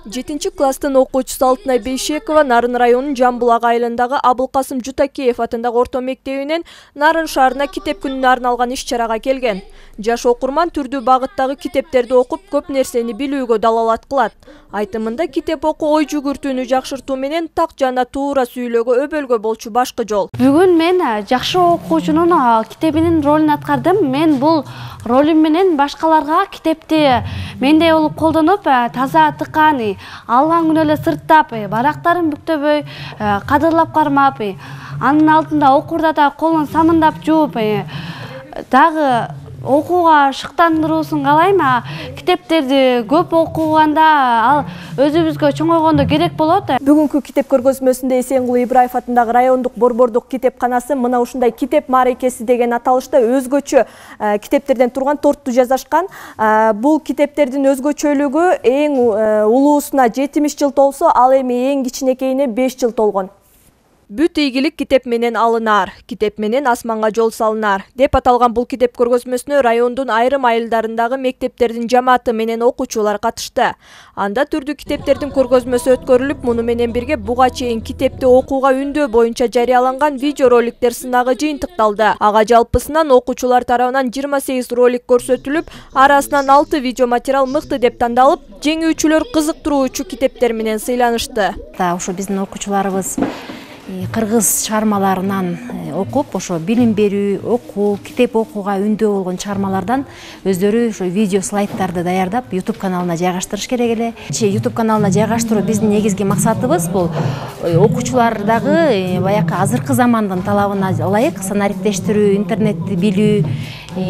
7 класстын окуучусу Алтынай Бейшекова Нарын районунун Жамбулак айылындагы Абылкасым Жутакеев атындагы орто мектебинен Нарын шаарына китеп күнүнө арналган иш-чарага келген. Жаш окурман түрдүү багыттагы китептерди окуп, көп нерсени билүүгө далалат кылат. Айтымында китеп окуу ой жүгүртүүнү жакшыртуу менен так жана туура сүйлөөгө өбөлгө болчу башкы жол. Бүгүн мен жакшы окуучунун китебинин ролун аткардым. Мен бул ролум менен башкаларга китепти мендей болуп колдонуп, таза тыкан, алган күнү эле сырттап, барактарын бүктөбөй, кадырлап кармап, анын алдында окурда да колун самындап жууп, дагы окууга шыктандыруусун каалайм. Китептерди көп окуганда ал өзүбүзгө чоңойгондо керек болот. Бүгүнкү китеп көргөзмөсүндө Эсенгул Ибраев атындагы райондук борбордук китепканасы мына ушундай китеп мааракеси деген аталышта өзгөчө китептерден турган тортду жасашкан. Бул китептердин өзгөчөлүгү эң улуусуна 70 жыл толсо, ал эми эң кичинекейине 5 жыл толгон. Бүт ийгилик китеп менен алынар, китеп менен асманга жол салынар деп аталган бул китеп көргөзмөсүнө райондун айрым айылдарындагы мектептердин жамааты менен окуучулар катышты. Анда түрдүү китептердин көргөзмөсү өткөрүлүп, муну менен бирге буга чейин китепти окууга үндөө боюнча жарыяланган видеороликтер сынагы жыйынтыкталды. Ага жалпысынан окуучулар тарабынан 28 ролик көрсөтүлүп, арасынан 6 видео материал мыкты деп тандалып, жеңүүчүлөр кызыктыруучу китептер менен сыйланышты. Ошо биздин окуучуларыбыз кыргыз чыгармаларынан окуп, ошо билим берүү, окуу, китеп окууга үндөө болгон чыгармалардан өздөрү ошо видео слайдтарды даярдап, YouTube каналына жайгаштырыш керек эле. YouTube каналына жайгаштыруу биздин негизги максатыбыз бул окуучулардагы баякы азыркы замандын талабына ылайык санариптештирүү, интернетти билүү,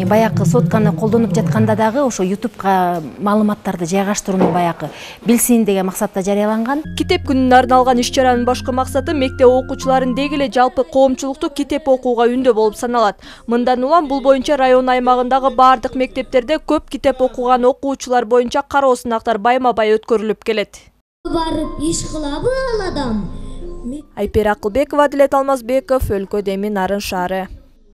баякы сотканы колдонуп жатканда дагы ошо YouTubeга маалыматтарды жайгаштырууну баякы билсин деген максатта жарыяланган. Китеп күнүнө арналган иш-чаранын башкы максаты мектеп окуучуларын деги эле жалпы коомчулукту китеп окууга үндөө болуп саналат. Мындан улам бул боюнча район аймагындагы бардык мектептерде көп китеп окуган окуучулар боюнча кароо сынактар байма-бай өткөрүлүп келет. Барып иш кылабы ал адам? Айпер Акылбекова, Адилет Алмазбеков, Өлкө Деми, Нарын шаары.